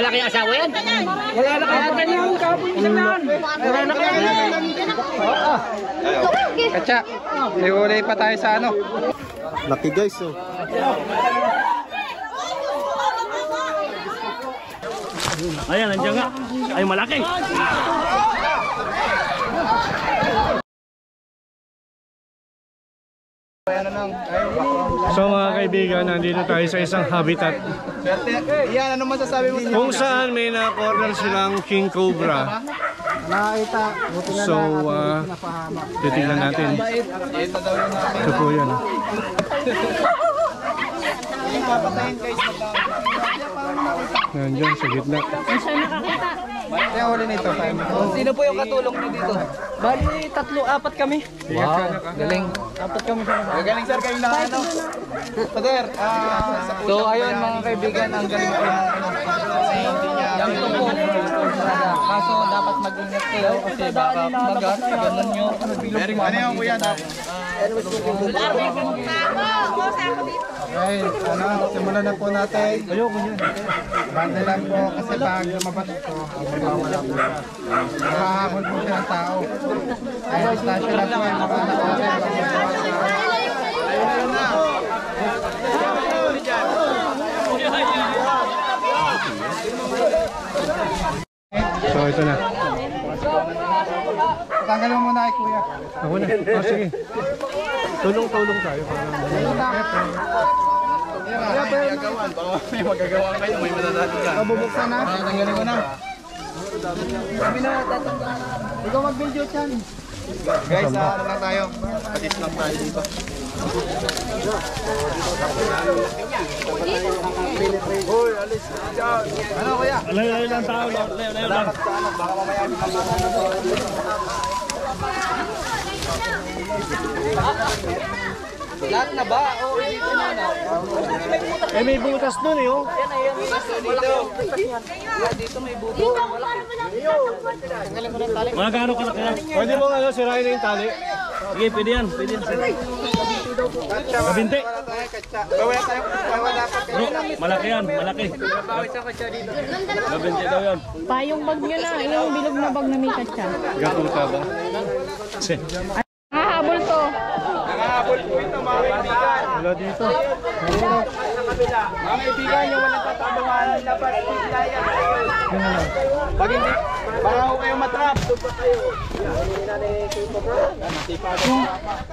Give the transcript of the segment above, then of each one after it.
malaki asawa yan. Wala na kaya ganyan kapon isang daan. Wala na kaya ganyan. Katsa, ihulay pa tayo sa ano. Laki guys oh. Ayan, nandiyan nga. Ay, malaki. So mga kaibigan, nandito tayo sa isang habitat. Yan, ano masasabi mo? Kung saan may na-corner silang king cobra. Nakakita, buti na So, titignan natin. Ito po yan. Nandiyan sa gitna. Kaya huli nito. Sino po yung katulong niyo dito? Bali, 3-4 kami. Wow, galing. 4 kami sa mga. Galing sir, kayo na ano. Pader, So ayun mga kaibigan, ang galing po yung tubo. Kaso dapat mag-ingat kayo kasi baka magat, ganun nyo. ano yung kuya na? Ay, ano, simulan na po natin. Ayoko yan. Banda lang po kasi pag lumabas ito, mawala po siya. Nakahabol po siya ng tao. Ay, stasyon na po yung mga So ito na. tanggalin mo muna kay kuya. Ako na. Oh, sige. Tulong-tulong tayo. May magagawa kayo, may madadali ka. Bubuksan na. Tanggalin mo na. Kami na, tatanggalin. Ikaw mag-video dyan. Guys, ano lang tayo? Patis lang tayo dito. Hoy, alis dyan. Ano kuya? Layo lang tao. Layo lang. Baka mamaya lahat na ba? Oo, dito na na. Eh may butas dun eh oh. Dito may buto. Mga gaano ka na kaya? Pwede mo nga sirain na yung tali. Sige, pwede yan. Pwede yan. Kabinte. Gawin tayo. Bro, malaki yan. Malaki. Kabinte daw yan. Pa, yung bag nyo na, yung bilog na bag na may katsa. Gatuta ba? Hahabol to. Nakahabol po ito mga kaibigan. Wala dito. Mga kaibigan, yung walang tatabangan dapat piglayan. Pag hindi, baka ako kayo matrap. Tupa kayo.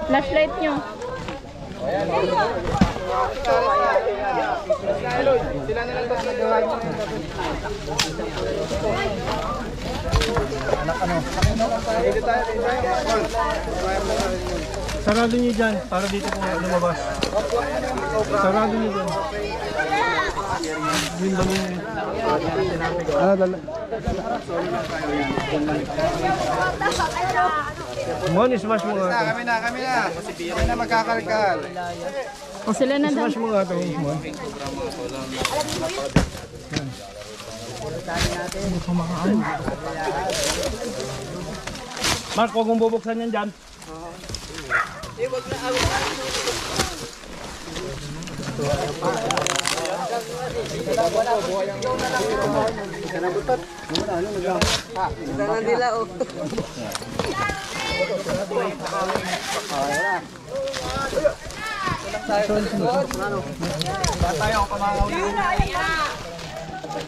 Flashlight nyo. Sila na lang ito nagawa nyo. Anak ano? Dito tayo. Sarado nyo dyan para dito po lumabas. Sarado nyo dyan. Yun lang yun. Ano dala? Smash mo nga ito. Kami na. Kami na magkakalkal. O sila na daw. Smash mo nga ito. Mark, huwag mong bubuksan yan dyan.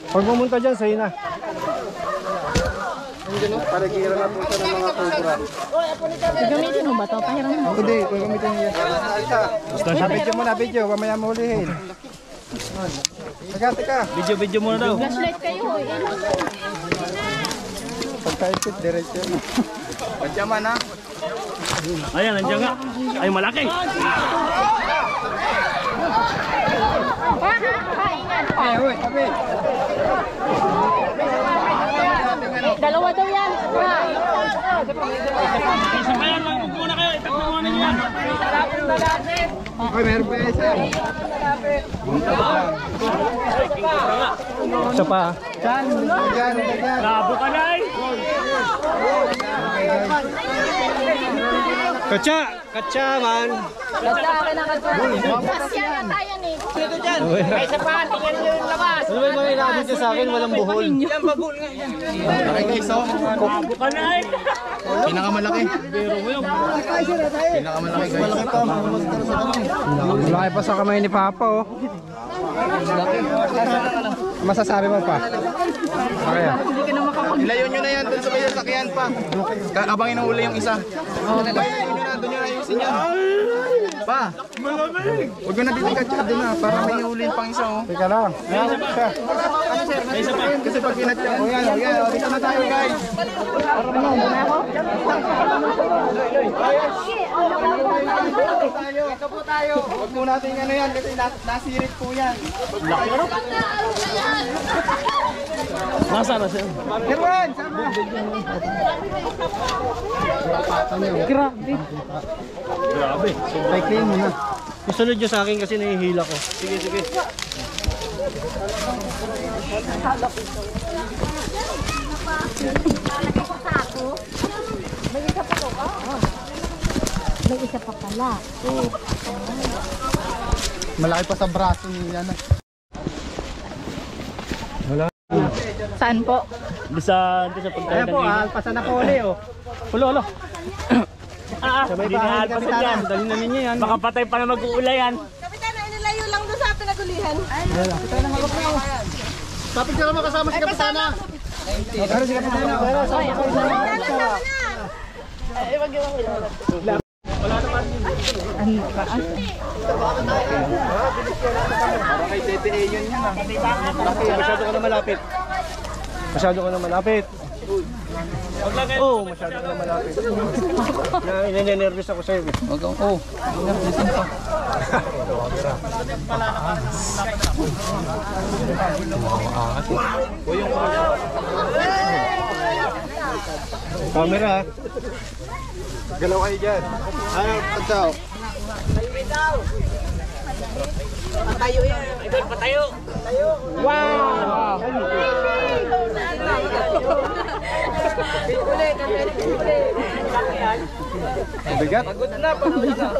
Pag pumunta dyan, sa'yo na. Parikira na po siya ng mga kubra. Gamitin mo ba ito? Pahiram mo. Hindi, gagamitin niya. Video mo na, video. Mamaya mo ulihin. Teka. Video muna daw. Flashlight kayo. Pagkaisip, diretso. Pagyaman ha. Ayan, nandiyan nga. Ay, malaki. Ay, hoy, kami. Dalawa daw yan. Sabayan lang muna kayo. Itakbo muna nyo yan. Hoy, meron pa yan sir. Isa pa. Dagyan. Labo ka na eh. Katsa man. Kasya na tayo ni. Ay, isa pa. Tingnan nyo yung labas. Ano ba yung mga ilabo Susunod niya sa akin, walang buhol. Yan, babul nga yan. Okay guys, oh. Pinakamalaki. Pinakamalaki guys. Malaki pa sa kamay ni Papa, oh. Masasabi mo pa? Okay. Ilayo nyo na yan dun sa may sasakyan pa. Abang inuuli yung isa. Ilayo nyo na, dun nyo na ayusin yan. Pa! Huwag mo na ditikat siya dun na, para may inuuli pang isa oh. Teka lang. Kasi pag pinat siya, o yan, dito na tayo guys. Ito po tayo. Huwag po natin ano yan, kasi nasirit po yan. Nasaan na siya? Herman, sama! Grabe. Cycling mo na. Isunod nyo sa akin kasi nahihila ko. Sige, sige. May isa pa pala. Malaki pa sa braso niya na. Saan po? Doon sa pagkain. Ayan po, alpasan na po ulit, oh. Ulo. Sabay Hindi na alpasan yan. Dali na ninyo yan. Baka patay pa na mag-uulay yan. Kapitana, inilayo lang doon sa pinagulihan. Tapos ka naman kasama si Kapitana. Pero si Kapitana. Parang kay Tete Ayon yan ah. Masyado ka na malapit. Masyado ka na malapit. Oo, masyado ka na malapit. Ninenervous ako sa'yo. Wag kang, oh. Nervisin pa. Camera. Galaw kayo dyan. Ano, pagdaw. Patayo yan. Patayo. Wow! Bigat. Pagod na, pagod na.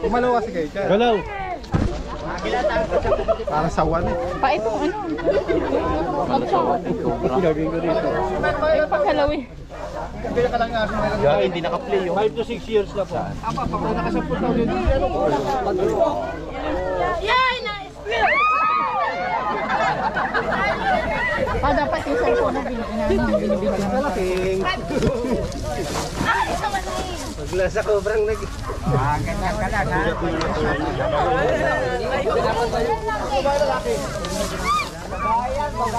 Kumalaw kasi kayo dyan. Galaw. Para sa one eh. Pa itong ano? Gagawin ko dito. Yung pagkalaw eh. Yeah, hindi naka-play yung 5 to 6 years na po. Dapat yung cellphone na binibigyan namin. Pag nasa kobrang nag...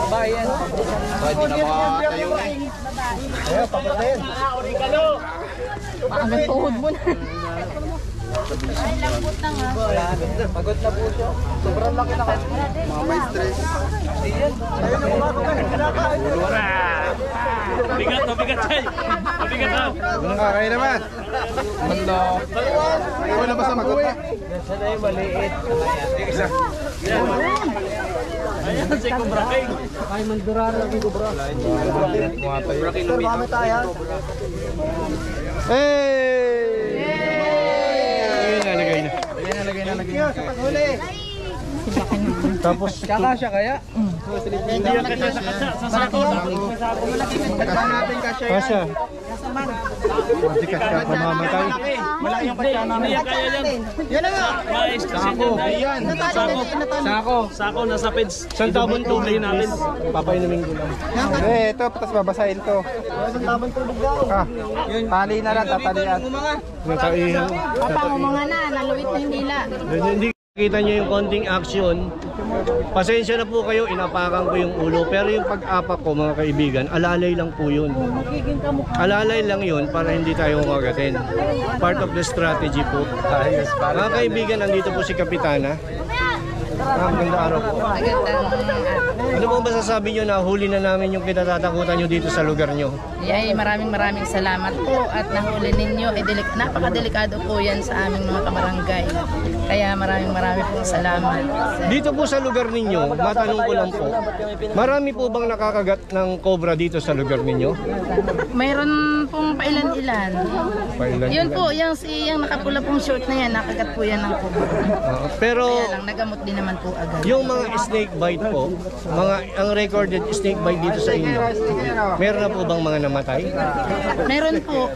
Bayan. Pwede na makatayo na eh. Ayan, papatayin. Hanggang tuhod mo na. Pagod na po siya. Sobrang laki na kasi. Mga may stress. Bigat na, bigat siya. Mabigat na. Kayo naman. Mando. Ikaw na ba sa magot na? Ayan, si Cobra King. Nalagay na. Tapos, Kakasya kaya? Hindi yan kasya sa sako. Kaya natin kasya yan. kasya. Hindi kasya, mamamatay. Malaki yung kasya namin. Hindi yan kaya yan. Yan na nga. Mais kasi yan. Yan. Sako. Sako, nasa peds. Isang tabon tubig namin. Papainumin ko lang. Ito, tapos babasahin to. Tali na lang, tatalian. Nataihan. Papangumanga na, naluwit na yung dila. Hindi kita nyo yung konting action. Pasensya na po kayo, inapakan ko yung ulo. Pero yung pag-apak ko mga kaibigan, alalay lang po yun. Alalay lang yun para hindi tayo umagatin. Part of the strategy po. Mga kaibigan, nandito po si Kapitana. Magandang araw po. Ano po masasabi nyo na huli na namin yung kinatatakutan nyo dito sa lugar nyo? Yay, maraming salamat po at nahuli ninyo. Napakadelikado po yan sa aming mga kabarangay. Kaya maraming pong salamat. Dito po sa lugar ninyo, matanong ko lang po, marami po bang nakakagat ng cobra dito sa lugar ninyo? Mayroon pong pailan-ilan. Pailan-ilan. Yun po, yung nakapula pong short na yan, nakagat po yan ng cobra. Pero Kaya lang, nagamot din naman po agad. yung mga snake bite po, ang recorded snake bite dito sa inyo, meron na po bang mga namatay? Meron po.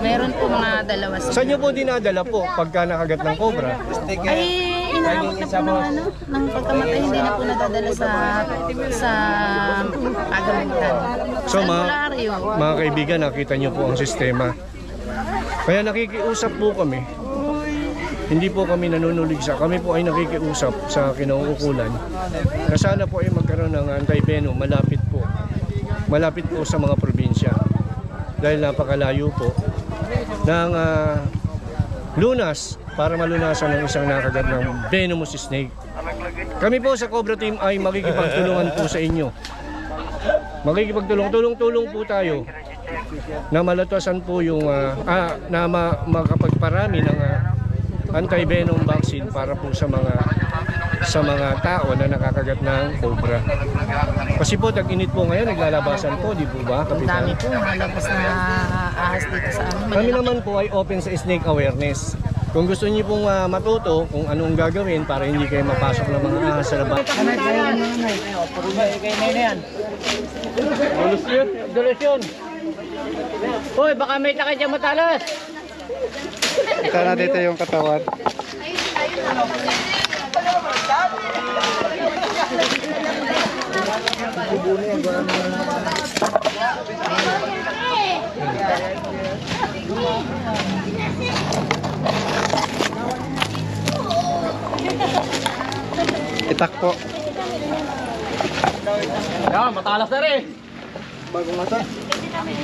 Meron po mga dalawa sila. Saan nyo po dinadala po pagka nakagat ng cobra? Ay, inaabot na po ng pagkamatay, hindi na po nadadala sa pagamutan. So, Sa albularyo. mga kaibigan, nakita nyo po ang sistema. Kaya nakikiusap po kami. Hindi po kami nanunuligsa. Kami po ay nakikiusap sa kinauukulan na sana po ay magkaroon ng anti-venom malapit po. Malapit po sa mga probinsya. Dahil napakalayo po ng lunas para malunasan ng isang nakagat ng venomous snake. Kami po sa Cobra Team ay makikipagtulungan po sa inyo. Tulong-tulong po tayo na malatasan po yung makapagparami ng anti-venom vaccine para po sa mga tao na nakakagat ng cobra. Kasi po tag-init po ngayon, naglalabasan po, di po ba, Ang Kapitan? dami po, malabas na ahas dito sa amin. Kami naman po ay open sa snake awareness. Kung gusto niyo pong matuto kung anong gagawin para hindi kayo mapasok ng mga ahas sa labas. Dolusyon. Hoy, baka may takay dyan matalas. Kita na dito yung katawan. Itak po. Yan, matalas na rin.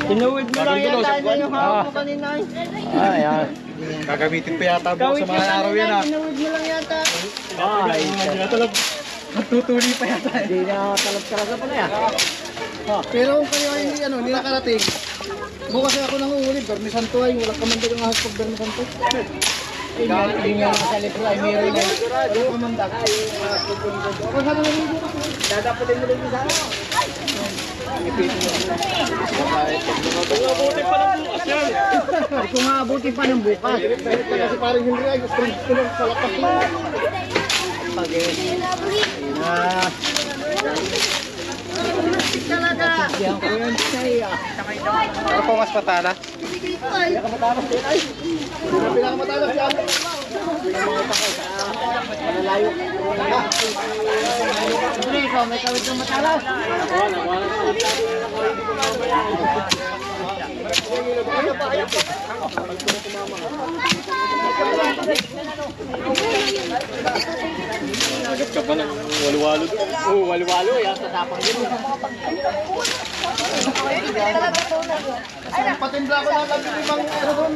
Tinuwid mo lang yata yung hawak mo kanina. Ayan. Gagamitin pa yata po sa mga araw yan ha. Tinuwid mo lang yata. Ay, hindi na talab. Matutuli pa yata. Hindi na talab talaga pala yan. Pero kung kayo ay hindi nakarating, mo kasi ako nanguhuli, Bermisanto ay walang kamandag ang ahas pag Bermisanto. Hindi nga sa litro ay meron na. Walang kamandag. Kung saan naman yung dadapatin mo lang sa ano? Ay kung maabuti pa ng bukas. Kasi parang hindi ay gusto lang sa lapas mo. Ano po mas patala? Pinakamatalas din ay. Pinakamatalas yan. Malalayo. Ikaw, may kawit ng matalas. Agad ka pa ng walo-walo. Oo, walo-walo. Yan, tatapang din. Patimbla ko lang natin ibang ano doon.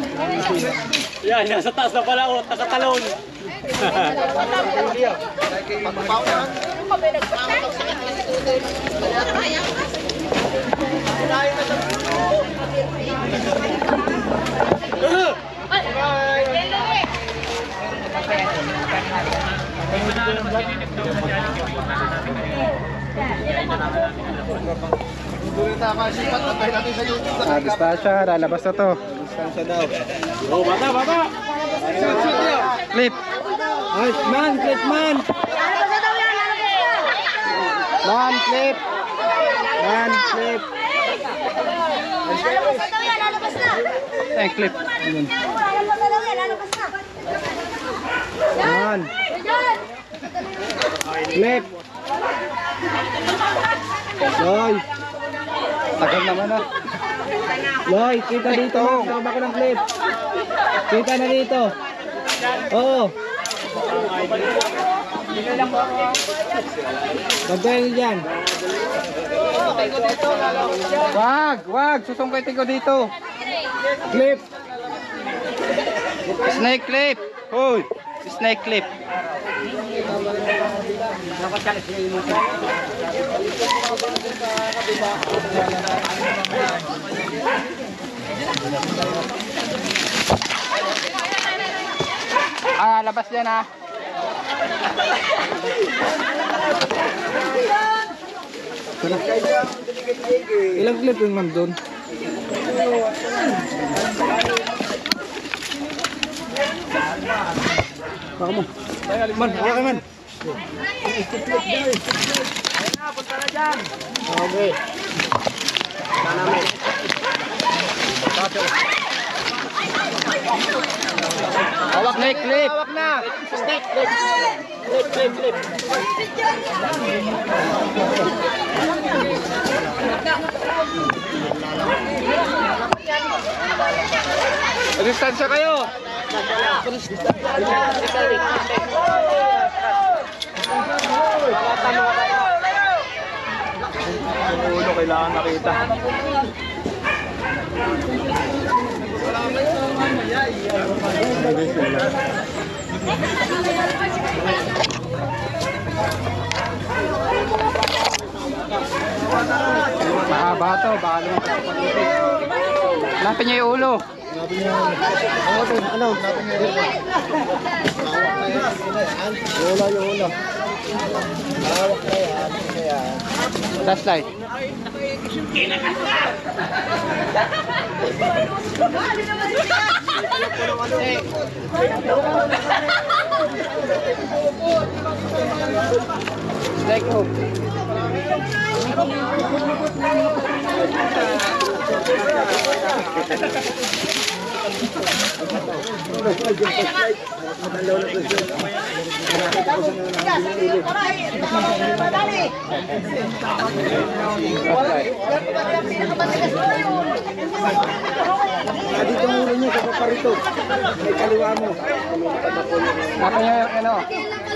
Yan, nasa taas na pala, nasa talon. Distansya, lalabas na to. Distansya daw. Oh, bata! Clip! Ay, man! Clip, man! Man, clip! Man, clip! Ay, clip. Man! Clip! Loy! Tagal naman na. Loy, kita dito. Nakaba ko ng clip. Kita na dito. Oo. Pagkain nyo dyan. Wag. Susungkitin ko dito. Clip. Snake clip. Hoy. Snake clip. Labas yan ah. Ilang clip yung nandun? Baka mo. Man, okay man. Okay. Namin. Hawak na, clip. Hawak na. Snake, clip. Distansya kayo. Ulo kailangan nakita. Mahaba to, baka naman pagpapagpapit. Lapin niya yung ulo. Yung ulo. Hawak na yan. Flashlight. Snake hook. Dito ang ulo niya sa paparito. May kaliwa mo. Napa niya yung ano?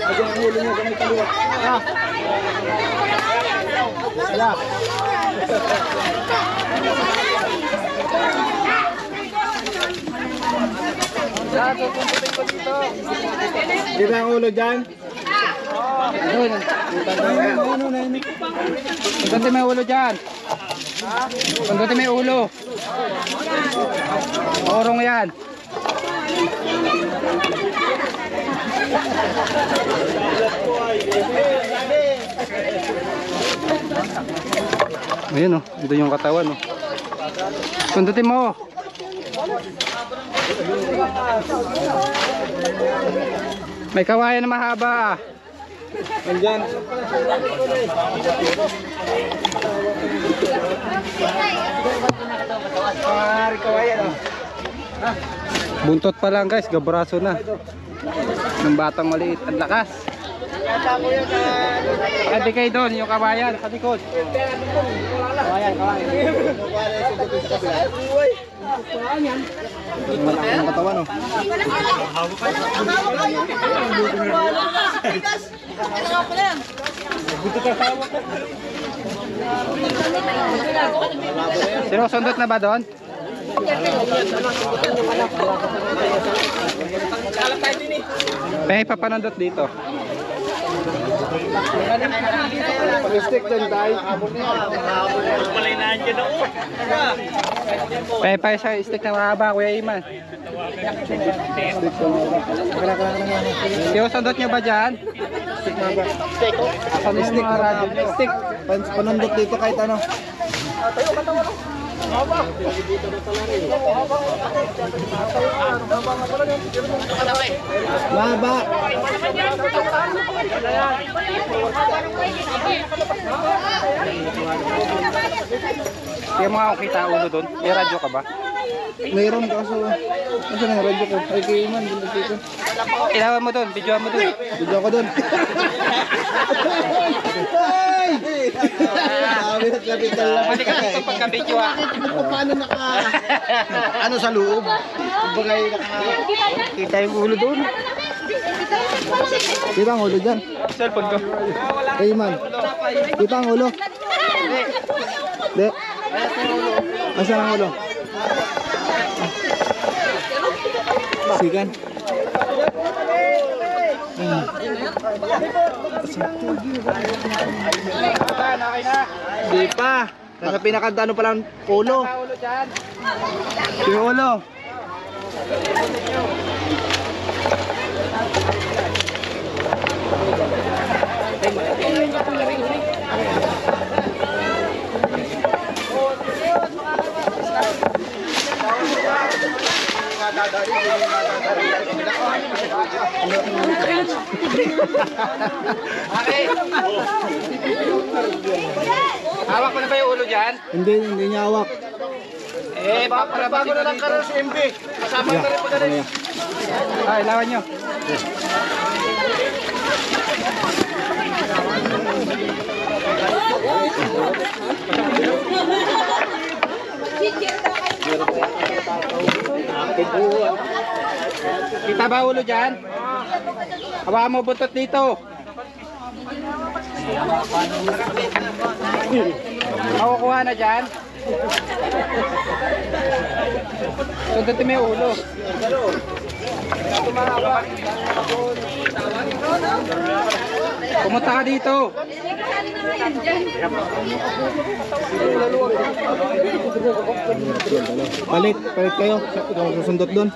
Dito ang ulo niya sa may kaliwa. Sala. Di ba ang ulo dyan? Pundutin mo yung ulo dyan. Pundutin mo yung ulo. Orong yan. Ayan o, ito yung katawan o. Pundutin mo. May kawayan na mahaba. Andyan. Buntot pa lang guys, gabraso na. Ng batang maliit, ang lakas. Adi kayo doon, yung kawayan, sa likod. Kawayan. Malaki ang katawan oh. Sinusundot na ba doon? May papanundot dito. Pag-stick dyan tayo. Pepay sa stick na mahaba, Kuya Iman. Sinusundot nyo ba dyan? Asan yung mga radyo nyo? Stick. Panundot dito kahit ano. Mahaba. Kaya mo ako kita ulo doon. May radyo ka ba? Mayroon kaso. Ano na yung radyo ko? Ay kay Iman. Dito. Ilawan mo doon, videoan mo doon. Video ko doon. Ay! Lapit na lang. Pwede ka dito pagka-video ah. Paano naka... Ano sa loob? Bagay naka... Kita yung ulo doon. Kita ang ulo dyan. Cellphone ko. Kay Iman. Kita ang ulo. Hindi. Asan ang ulo? Sigan. Di pa. Nasa pinakanta ano pa lang ulo. Yung ulo. Hawak mo na ba yung ulo dyan? Hindi niya hawak. Eh, bago na lang karoon si MB. Kasama na rin pagkaroon. Ay, lawan nyo. Kita ba ulo dyan? Hawakan mo buntot dito. Makukuha na dyan. Sundutin mo yung ulo. Pumunta ka dito. Palit kayo. Ikaw susundot doon.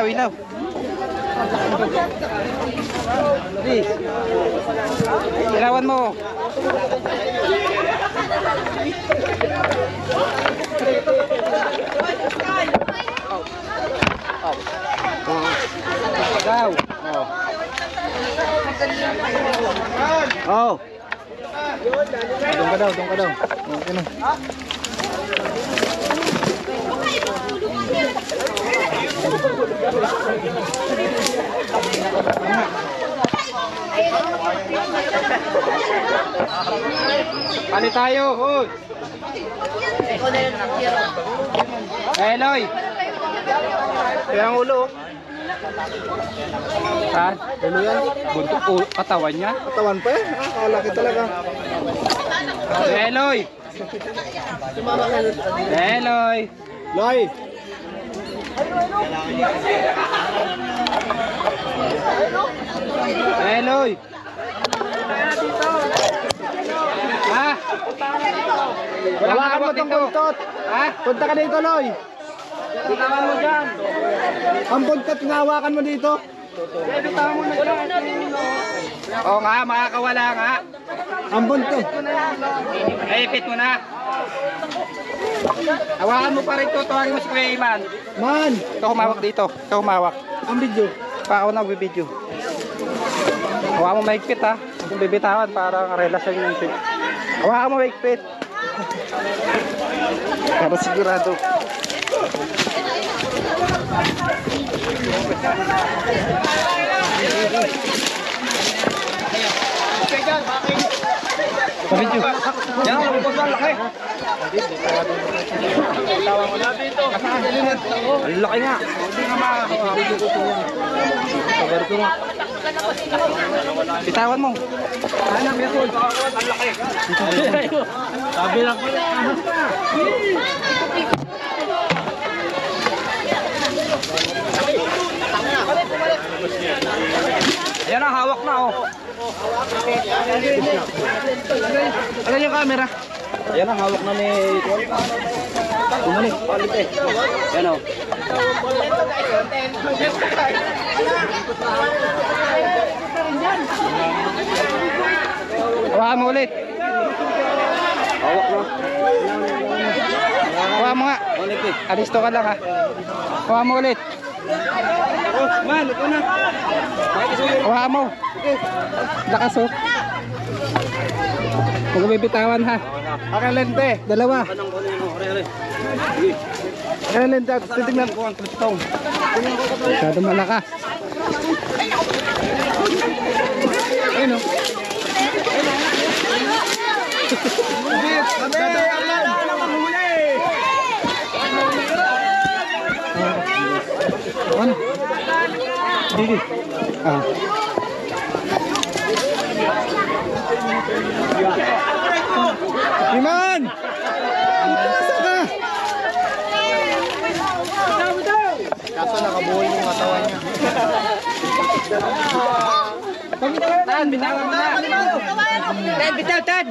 Ilaw. Please. Ilawan mo. Ilaw. Oh. Doon ka daw. Okay na. Palit tayo, Hood. Eloy. Kaya ang ulo. Ha? Ulo yan? Buntot ulo, katawan niya. Katawan pa eh. Kalaki talaga. Eloy. Eloy. Loy. Eloy. Ha? Hawakan mo itong buntot. Ha? Punta ka dito, Loy. Bitawan mo dyan. Ang buntot, hinawakan mo dito. Bitawan mo na dyan. Oo nga, makakawala nga. Ang buntot. Ay, ipit mo na. Hawakan mo pa rin ito. Tuwagin mo si Kuya Iman. Man, Ikaw humawak dito. Ikaw humawak. ang video. Pa ako nagbibideo. Hawakan mo mahigpit ha. Kung bibitawan, parang relasyon yung pit. Hawakan mo mahigpit. Para sigurado. Video. Yan, lupos na laki. Ang laki nga. Hindi nga makakawala. Bitawan mo. Hanap yan, Tol. Ang laki. Sabi lang ko. Ayan ang hawak na, oh. Ayan yung camera. Ayan ang hawak na ni... Bumalik. Ayan, oh. Hawakan mo ulit. Hawak na. Hawakan mo nga. Alisto ka lang, ha. Hawakan mo ulit. Man, ito na. Hawakan mo. Lakas, oh. Huwag mo bibitawan, ha. Aking lente. Dalawa. Aking lente. Titignan ko ang clipstone. Masyado malakas. Ayun o. Sabi! Ang manghuli! Ano? Didi. Ah. Iman! Nasa ka? Kaso nakabuhol yung katawan niya. Tan, bitawan mo na. Tan, bitaw, Tan.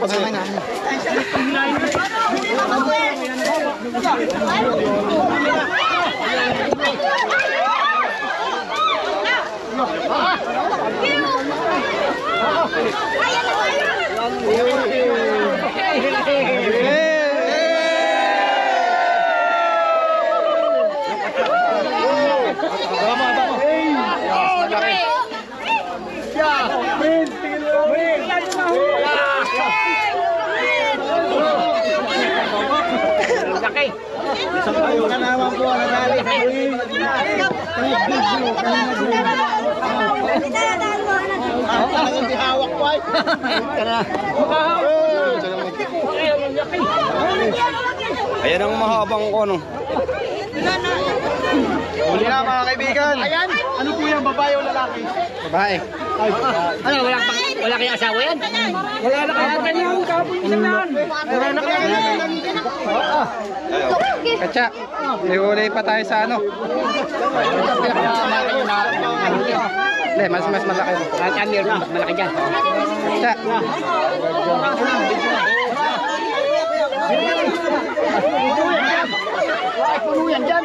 Pasakay na. Ayan na, ayan. Hindi hawak ko ay. Ayan ang mahabang kono. Huli na mga kaibigan. Ayan, ano po yan, babae o lalaki? Babae. Ano, wala kayong asawa yan? Wala na kaya kanyang kapoy sa yan. Wala na kaya. Katsa, may huli pa tayo sa ano. Hindi, mas malaki. Amir, mas malaki dyan. Katsa. Puno yan dyan.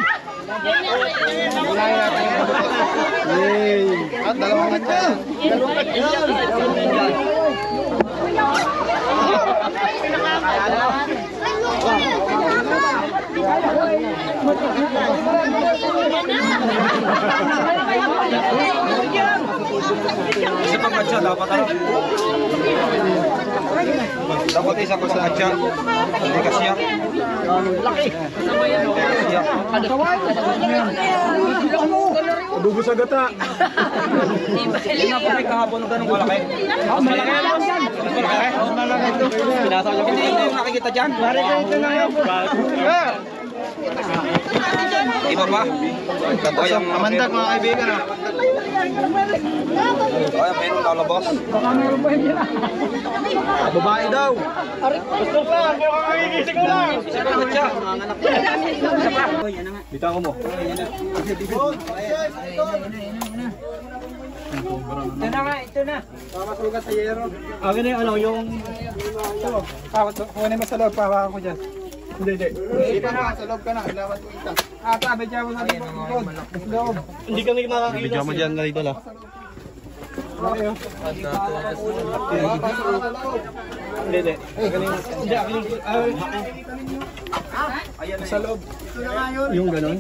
At dalawang katsa. Isa pang katsa dapat ano? Dapat isa ko sa katsa. Hindi kasi yan. Laki. Dugo sa gata. Hindi nga po may kahapon ng ganun kalaki. Mas malaki yan. Mas malaki. Pinasaw niya. Hindi yung nakikita dyan. Nakikita na yan. Iba pa? Amandag mga kaibigan ha. Ay, mayroon daw labas. Baka meron pa yun yan. Babae daw. Gusto pa, pero kakigising ko lang. Isa pa katsa. Isa pa. Bitaw mo. Ito na nga, ito na. Masugat sa yero. Akin na yung ano, yung... Kunin mo sa loob, pahawakan ko dyan. Hindi. Dito na, sa loob ka na. Kailangan ko ita. Sabi dyan mo sa loob. Hindi kami makakita. Bigyan mo dyan na ito lang. Hindi. Sa loob. Yung ganon.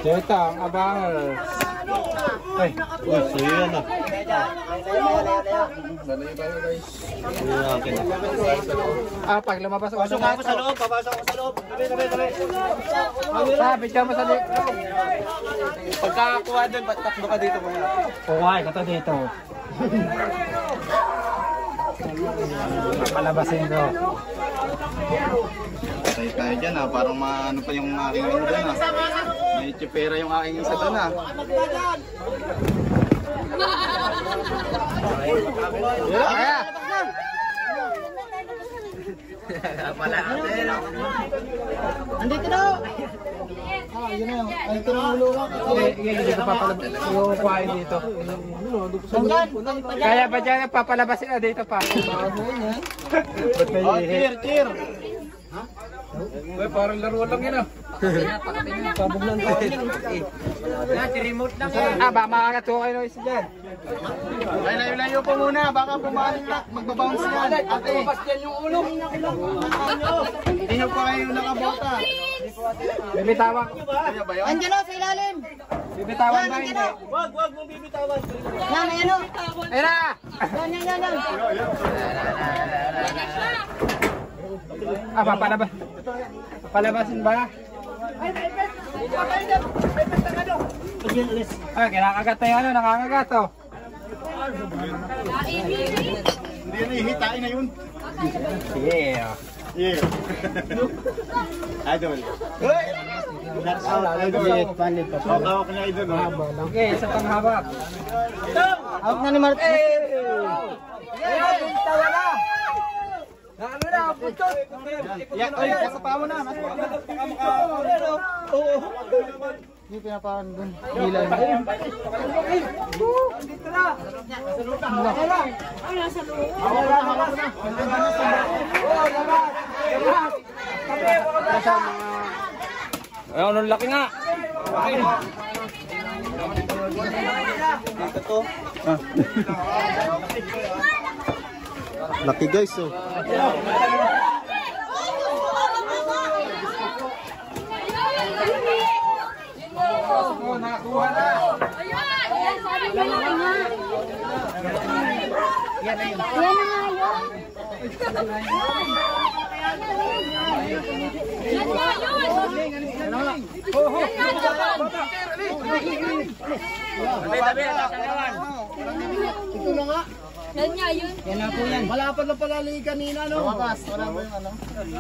Dito, ang abangal. Ay, so yan ah. Pag lumabas ako Pasok ako sa loob, papasok ako sa loob. Sabi dyan mo sa loob. Pagkakakuha doon, takbo ka dito muna. Kuhay, kata dito. Palabasin ko. Patay tayo dyan ha, parang maano pa yung aking ano dyan ha. May chipera yung aking isa doon ha. Kaya! Andito na! Yun na yung, ito na ulo ka. Hindi ko papalabas yung kuhain dito. Kaya ba dyan papalabasin na dito pa? Cheer! Uy, parang laro lang yun ah. Sabog lang tayo. Remote na ka. Baka makakatuwa kayo ng isa dyan. Ay, layo-layo po muna, baka pumaling na, magbabounce yan. Ate, yung ulo. hindi nyo pa kayo nakabota. Bibitawan. Kaya ba yun? Andiyan o, sa ilalim. Bibitawan ba hindi? Wag mong bibitawan. Yan, ayan o. Ayun na! Yan. Papalabasin ba? Ay, kinakagat na yan, nakakagat o. Hindi yun, hihitain na yun. Yeah. Yeah. Idol. Hawak na idol. Okay, isa pang hawak. Hawak na ni Martin. Ayun, tawa na! Ano na, putot! Yan, oy, nasa pa mo na. Hindi pinapakan dun. Dito na! Ay, nasa loob. Ay, anong laki nga. Laki guys, oh. Nakakuha na! Yan na nga yun. Yan nga yun. Yan na po yan. Malapad na pala li kanina, no? Wakas, wala ba yung ano?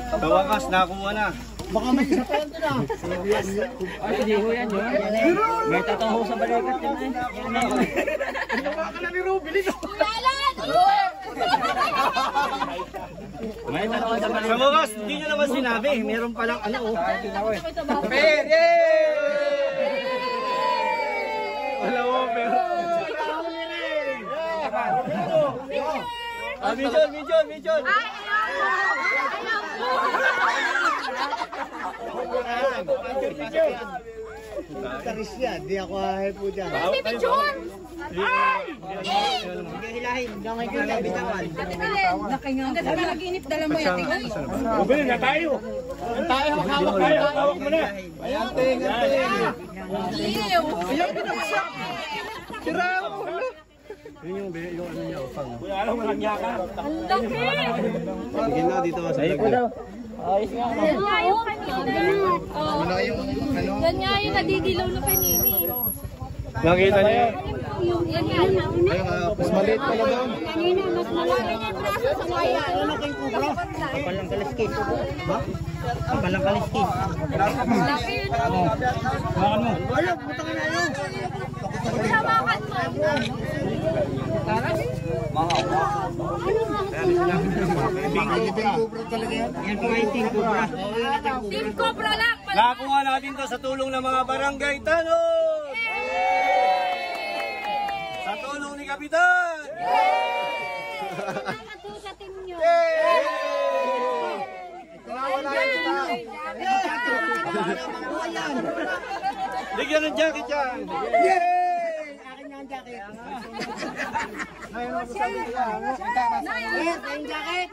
Sa wakas, nakuha na. Baka may isa pa yan doon, ah. Ay, hindi ko yan yun. May tataho sa balikat yan eh. May tataho sa Sa wakas, hindi nyo naman sinabi. Meron palang ano, oh. Per! Yay! Alam mo, pero... Ah, Midjon! Taris yan, di ako ahay po dyan. Si Pichon! Hilahin, gamay ko yung bitawan. Ang ganda ka naginip, dala mo yan. Bumili na tayo. Tayo, hawak mo na. Hawak mo na. Ayan, ting! Liw! Yun yung ano niya, upang. Ang laki! Sige na, dito ka sa vlog. Yan nga yung kanina. Wala yung ano? Yan nga yung nadidilaw na kanina. Nakita niyo? Yan nga yung Mas maliit pala doon. kanina. Mas malaki yung braso sa kaya. Palang kaliskis. Ha? Palang kaliskis. Laki yun. Ayaw, puta ka na yun. Sabakan mo. Yan po ay Team Cobra. Team Cobra lang. Nakakuha natin to sa tulong ng mga barangay tanong! Sa tulong ni Kapitan! Salamat po sa team nyo. Bigyan ng jacket yan! Akin nga ang jacket. Naya! Akin jacket.